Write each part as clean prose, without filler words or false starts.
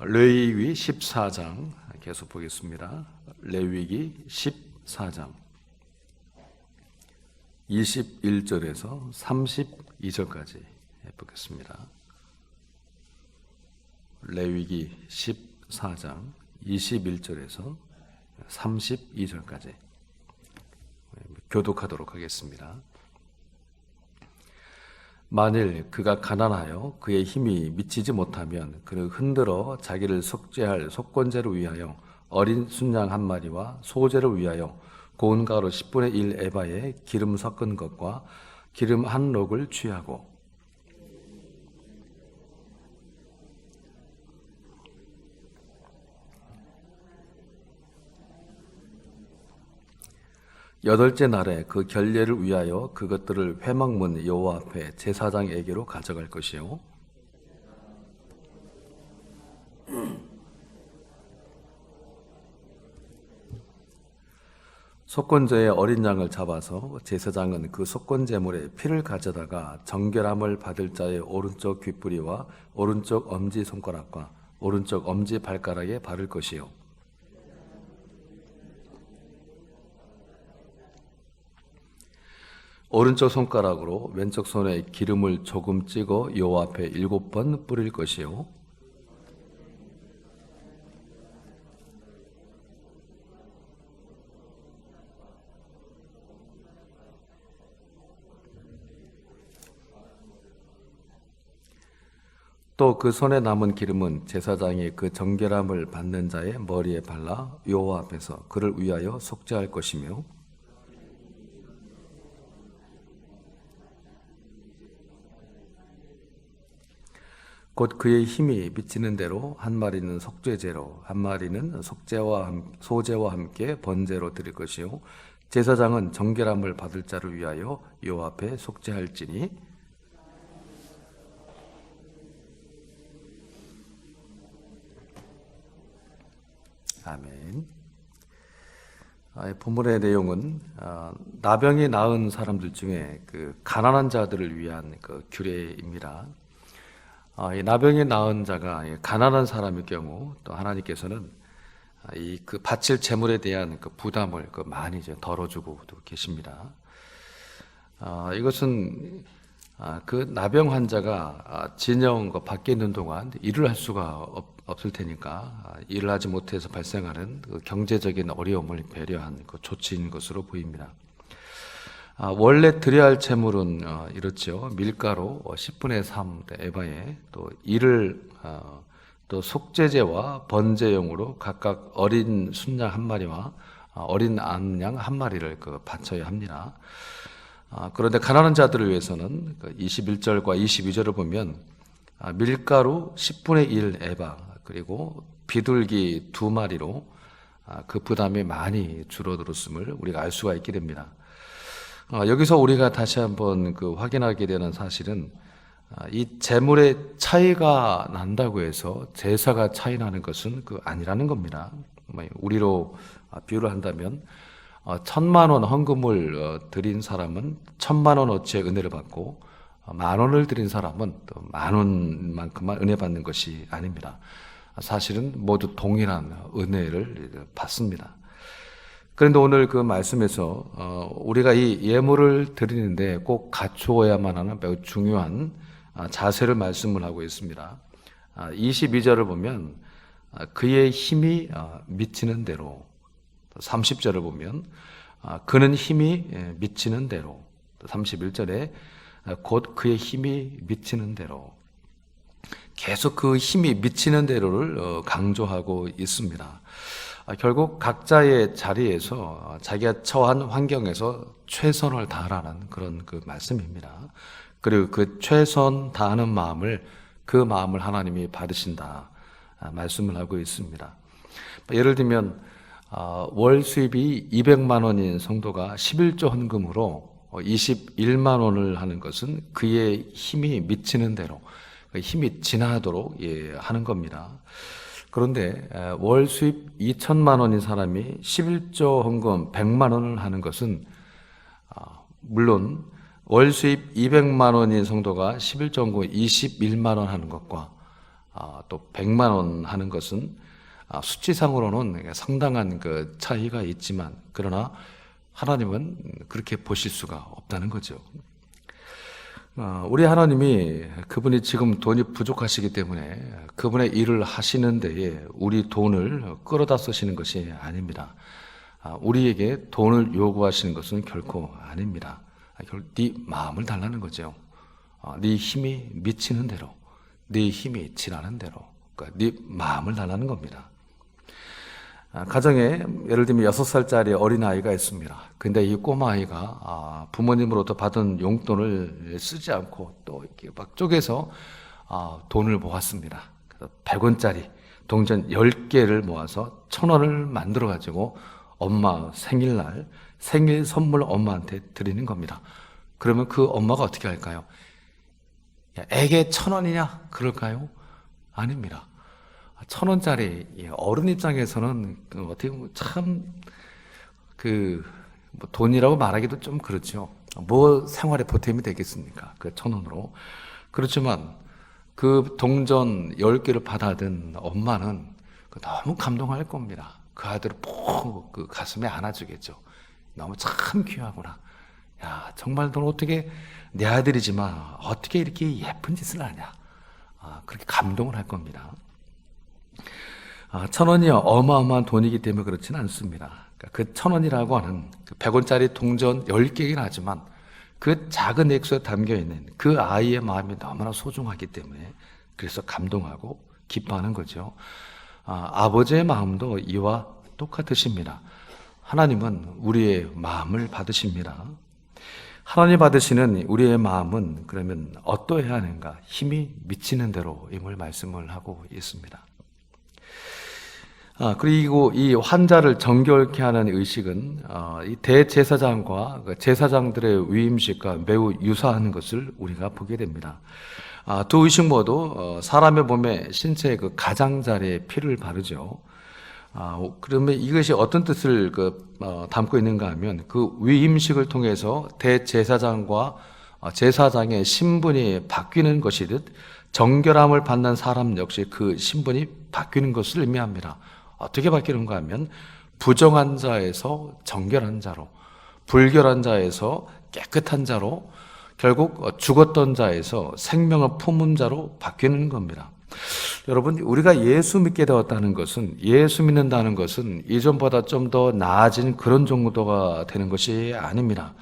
레위기 14장 계속 보겠습니다. 레위기 14장 21절에서 32절까지 보겠습니다. 레위기 14장 21절에서 32절까지 교독하도록 하겠습니다. 만일 그가 가난하여 그의 힘이 미치지 못하면 그를 흔들어 자기를 속죄할 속건제를 위하여 어린 순양 한 마리와 소제를 위하여 고운 가루 10분의 1 에바에 기름 섞은 것과 기름 한 록을 취하고 여덟째 날에 그 결례를 위하여 그것들을 회막문 여호와 앞에 제사장에게로 가져갈 것이요 속건제의 어린 양을 잡아서 제사장은 그 속건제물에 피를 가져다가 정결함을 받을 자의 오른쪽 귓뿌리와 오른쪽 엄지 손가락과 오른쪽 엄지 발가락에 바를 것이요 오른쪽 손가락으로 왼쪽 손에 기름을 조금 찍어 여호와 앞에 7번 뿌릴 것이요 또 그 손에 남은 기름은 제사장이 그 정결함을 받는 자의 머리에 발라 여호와 앞에서 그를 위하여 속죄할 것이며 곧 그의 힘이 미치는 대로 한 마리는 속죄제로 한 마리는 소제와 함께 번제로 드릴 것이요 제사장은 정결함을 받을 자를 위하여 여호와 앞에 속죄할지니 아멘. 본문의 내용은 나병이 나은 사람들 중에 그 가난한 자들을 위한 그 규례입니다. 이 나병이 나은 자가 가난한 사람일 경우 또 하나님께서는 이 그 바칠 재물에 대한 그 부담을 많이 이제 덜어주고 계십니다. 이것은 그 나병 환자가 진영 밖에 있는 동안 일을 할 수가 없을 테니까 일을 하지 못해서 발생하는 그 경제적인 어려움을 배려한 그 조치인 것으로 보입니다. 원래 드려야 할 재물은 이렇죠. 밀가루 10분의 3 에바에 또 이를 또 속죄제와 번제용으로 각각 어린 순양 한 마리와 어린 암양 한 마리를 바쳐야 합니다. 그런데 가난한 자들을 위해서는 21절과 22절을 보면 밀가루 10분의 1 에바 그리고 비둘기 2마리로 그 부담이 많이 줄어들었음을 우리가 알 수가 있게 됩니다. 여기서 우리가 다시 한번 확인하게 되는 사실은 이 재물의 차이가 난다고 해서 제사가 차이 나는 것은 아니라는 겁니다. 우리로 비유를 한다면 1,000만 원 헌금을 드린 사람은 1,000만 원어치의 은혜를 받고 10,000원을 드린 사람은 또 10,000원만큼만 은혜 받는 것이 아닙니다. 사실은 모두 동일한 은혜를 받습니다. 그런데 오늘 그 말씀에서 우리가 이 예물을 드리는데 꼭 갖추어야만 하는 매우 중요한 자세를 말씀을 하고 있습니다. 22절을 보면 그의 힘이 미치는 대로 30절을 보면 그는 힘이 미치는 대로 31절에 곧 그의 힘이 미치는 대로 계속 그 힘이 미치는 대로를 강조하고 있습니다. 결국 각자의 자리에서 자기가 처한 환경에서 최선을 다하라는 그런 말씀입니다. 그리고 그 최선 다하는 마음을 그 마음을 하나님이 받으신다 말씀을 하고 있습니다. 예를 들면 월 수입이 200만 원인 성도가 11조 헌금으로 21만 원을 하는 것은 그의 힘이 미치는 대로 힘이 지나도록 하는 겁니다. 그런데 월 수입 2천만 원인 사람이 11조 헌금 100만 원을 하는 것은 물론 월 수입 200만 원인 성도가 11조 헌금 21만 원 하는 것과 또 100만 원 하는 것은 수치상으로는 상당한 그 차이가 있지만, 그러나 하나님은 그렇게 보실 수가 없다는 거죠. 우리 하나님이 그분이 지금 돈이 부족하시기 때문에 그분의 일을 하시는 데에 우리 돈을 끌어다 쓰시는 것이 아닙니다. 우리에게 돈을 요구하시는 것은 결코 아닙니다. 네 마음을 달라는 거죠. 네 힘이 미치는 대로, 네 힘이 지나는 대로, 그러니까 네 마음을 달라는 겁니다. 가정에 예를 들면 6살짜리 어린아이가 있습니다. 근데 이 꼬마아이가 부모님으로부터 받은 용돈을 쓰지 않고 또 이렇게 막 쪼개서 돈을 모았습니다. 그래서 100원짜리 동전 10개를 모아서 1000원을 만들어 가지고 엄마 생일날 생일 선물 엄마한테 드리는 겁니다. 그러면 그 엄마가 어떻게 할까요? 야, 애게 1000원이냐? 그럴까요? 아닙니다. 1000원짜리 어른 입장에서는 어떻게 보면 참 뭐 돈이라고 말하기도 좀 그렇죠. 뭐 생활에 보탬이 되겠습니까? 그 1000원으로. 그렇지만 그 동전 10개를 받아든 엄마는 너무 감동할 겁니다. 그 아들을 푹 그 가슴에 안아주겠죠. 너무 참 귀하구나. 야, 정말 넌 어떻게 내 아들이지만 어떻게 이렇게 예쁜 짓을 하냐. 그렇게 감동을 할 겁니다. 1000원이 어마어마한 돈이기 때문에 그렇지는 않습니다. 그 1000원이라고 하는 그 100원짜리 동전 10개이긴 하지만 그 작은 액수에 담겨있는 그 아이의 마음이 너무나 소중하기 때문에 그래서 감동하고 기뻐하는 거죠. 아버지의 마음도 이와 똑같으십니다. 하나님은 우리의 마음을 받으십니다. 하나님 받으시는 우리의 마음은 그러면 어떠해야 하는가? 힘이 미치는 대로임을 말씀을 하고 있습니다. 그리고 이 환자를 정결케 하는 의식은 이 대제사장과 제사장들의 위임식과 매우 유사한 것을 우리가 보게 됩니다. 두 의식 모두 사람의 몸에 신체의 그 가장자리에 피를 바르죠. 그러면 이것이 어떤 뜻을 담고 있는가 하면 그 위임식을 통해서 대제사장과 제사장의 신분이 바뀌는 것이듯 정결함을 받는 사람 역시 그 신분이 바뀌는 것을 의미합니다. 어떻게 바뀌는가 하면 부정한 자에서 정결한 자로, 불결한 자에서 깨끗한 자로, 결국 죽었던 자에서 생명을 품은 자로 바뀌는 겁니다. 여러분, 우리가 예수 믿게 되었다는 것은, 예수 믿는다는 것은 이전보다 좀 더 나아진 그런 정도가 되는 것이 아닙니다.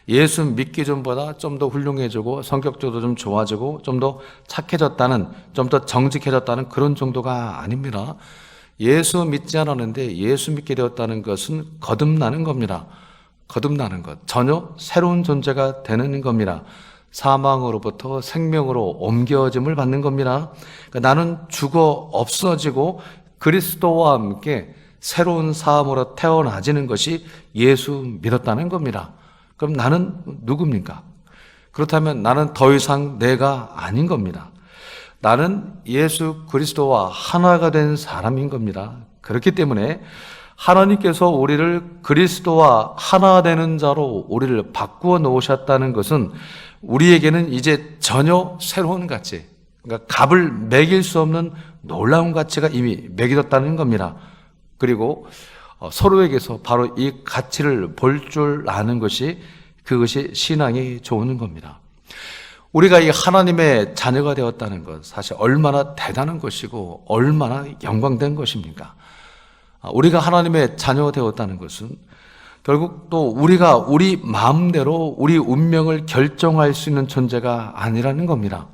예수 믿기 전보다 좀 더 훌륭해지고 성격적으로 좀 좋아지고 좀 더 착해졌다는, 좀 더 정직해졌다는 그런 정도가 아닙니다. 예수 믿지 않았는데 예수 믿게 되었다는 것은 거듭나는 겁니다. 거듭나는 것, 전혀 새로운 존재가 되는 겁니다. 사망으로부터 생명으로 옮겨짐을 받는 겁니다. 그러니까 나는 죽어 없어지고 그리스도와 함께 새로운 삶으로 태어나지는 것이 예수 믿었다는 겁니다. 그럼 나는 누굽니까? 그렇다면 나는 더 이상 내가 아닌 겁니다. 나는 예수 그리스도와 하나가 된 사람인 겁니다. 그렇기 때문에 하나님께서 우리를 그리스도와 하나 되는 자로 우리를 바꾸어 놓으셨다는 것은 우리에게는 이제 전혀 새로운 가치, 그러니까 값을 매길 수 없는 놀라운 가치가 이미 매겨졌다는 겁니다. 그리고 서로에게서 바로 이 가치를 볼 줄 아는 것이, 그것이 신앙이 좋은 겁니다. 우리가 이 하나님의 자녀가 되었다는 것, 사실 얼마나 대단한 것이고 얼마나 영광된 것입니까? 우리가 하나님의 자녀가 되었다는 것은 결국 또 우리가 우리 마음대로 우리 운명을 결정할 수 있는 존재가 아니라는 겁니다.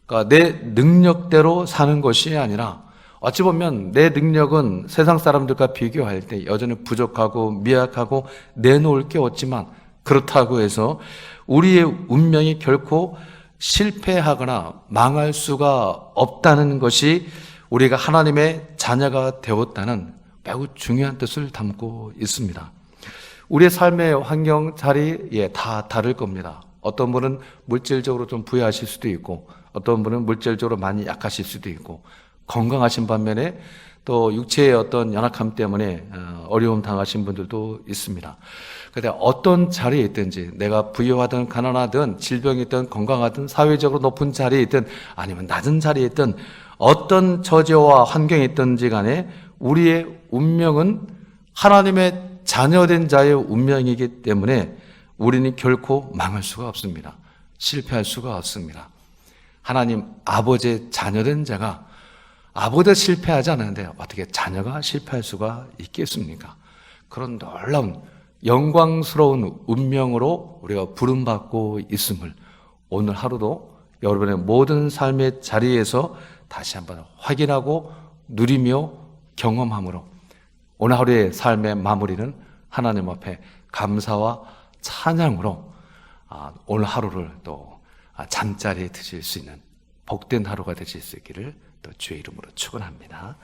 그러니까 내 능력대로 사는 것이 아니라, 어찌 보면 내 능력은 세상 사람들과 비교할 때 여전히 부족하고 미약하고 내놓을 게 없지만, 그렇다고 해서 우리의 운명이 결코 실패하거나 망할 수가 없다는 것이 우리가 하나님의 자녀가 되었다는 매우 중요한 뜻을 담고 있습니다. 우리의 삶의 환경, 자리에 다 다를 겁니다. 어떤 분은 물질적으로 좀 부유하실 수도 있고, 어떤 분은 물질적으로 많이 약하실 수도 있고, 건강하신 반면에 또 육체의 어떤 연약함 때문에 어려움 당하신 분들도 있습니다. 그런데 어떤 자리에 있든지, 내가 부유하든 가난하든 질병이 있든 건강하든 사회적으로 높은 자리에 있든 아니면 낮은 자리에 있든 어떤 처지와 환경에 있든지 간에 우리의 운명은 하나님의 자녀된 자의 운명이기 때문에 우리는 결코 망할 수가 없습니다. 실패할 수가 없습니다. 하나님 아버지의 자녀된 자가 아버지가 실패하지 않았는데 어떻게 자녀가 실패할 수가 있겠습니까? 그런 놀라운 영광스러운 운명으로 우리가 부름받고 있음을 오늘 하루도 여러분의 모든 삶의 자리에서 다시 한번 확인하고 누리며 경험함으로 오늘 하루의 삶의 마무리는 하나님 앞에 감사와 찬양으로 오늘 하루를 또 잠자리에 드실 수 있는 복된 하루가 되실 수 있기를 또 주의 이름으로 축원합니다.